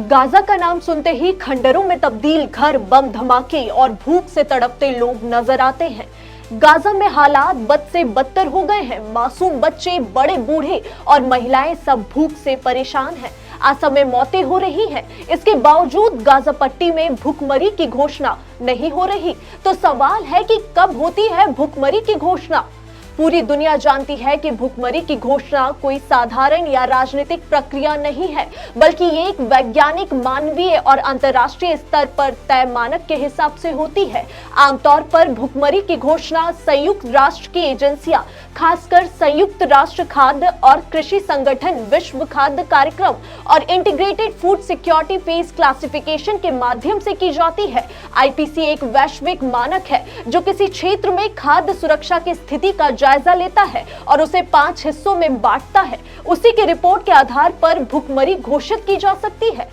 Gaza का नाम सुनते ही खंडरों में तब्दील घर, बम धमाके और भूख से तड़पते लोग नजर आते हैं। गाजा में हालात बद से बदतर हो गए हैं। मासूम बच्चे, बड़े बूढ़े और महिलाएं सब भूख से परेशान हैं। असमय मौतें हो रही हैं। इसके बावजूद गाजा पट्टी में भूखमरी की घोषणा नहीं हो रही। तो सवाल है कि कब होती है भूखमरी की घोषणा? पूरी दुनिया जानती है कि भूखमरी की घोषणा कोई साधारण या राजनीतिक प्रक्रिया नहीं है, बल्कि ये एक वैज्ञानिक, मानवीय और अंतर्राष्ट्रीय स्तर पर तय मानक के हिसाब से होती है। आमतौर पर भूखमरी की घोषणा संयुक्त राष्ट्र की एजेंसियां, खासकर संयुक्त राष्ट्र खाद्य और कृषि संगठन, विश्व खाद्य कार्यक्रम और integrated food security phase classification के माध्यम से की जाती है। आईपीसी एक वैश्विक मानक है जो किसी क्षेत्र में खाद्य सुरक्षा की स्थिति का जायजा लेता है और उसे 5 हिस्सों में बांटता है। उसी के रिपोर्ट के आधार पर भूखमरी घोषित की जा सकती है।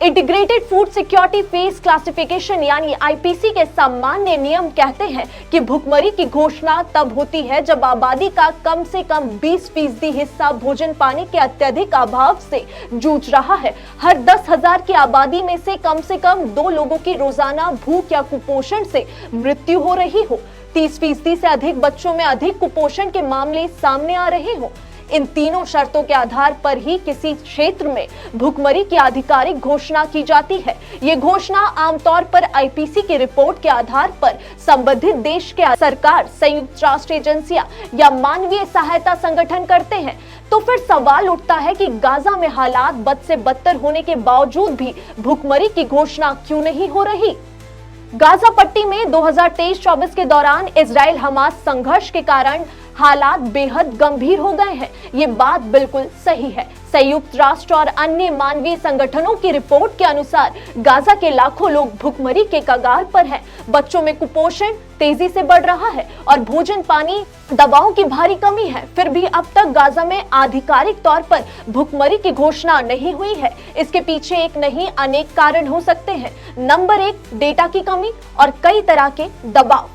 Integrated food security phase classification यानी आईपीसी के सामान्य नियम कहते हैं कि भूखमरी की घोषणा तब होती है जब आबादी का कम से कम 20% हिस्सा भोजन पानी के अत्यधिक अभाव से जूझ रहा है। हर 10,000 की आबादी में से कम 2 लोगों की रोजाना भूख या कुपोषण से मृत्यु हो रही हो। 30% से अधिक बच्चों में अधिक कुपोषण के मामले सामने आ रहे हो। इन तीनों शर्तों के आधार पर ही किसी क्षेत्र में भूखमरी की आधिकारिक घोषणा की जाती है। ये घोषणा आमतौर पर आईपीसी की रिपोर्ट के आधार पर संबंधित देश के सरकार, संयुक्त राष्ट्र एजेंसियां या मानवीय सहायता संगठन करते हैं। तो फिर सवाल उठता है कि गाजा में हालात बद से बदतर होने के बावजूद भी भूखमरी की घोषणा क्यों नहीं हो रही? गाजा पट्टी में 2023-24 के दौरान इजराइल हमास संघर्ष के कारण हालात बेहद गंभीर हो गए हैं। ये बात बिल्कुल सही है। संयुक्त राष्ट्र और अन्य मानवीय संगठनों की रिपोर्ट के अनुसार गाजा के लाखों लोग भूखमरी के कगार पर हैं। बच्चों में कुपोषण तेजी से बढ़ रहा है और भोजन, पानी, दवाओं की भारी कमी है। फिर भी अब तक गाजा में आधिकारिक तौर पर भूखमरी की घोषणा नहीं हुई है। इसके पीछे एक नहीं, अनेक कारण हो सकते हैं। नंबर 1, डेटा की कमी और कई तरह के दबाव।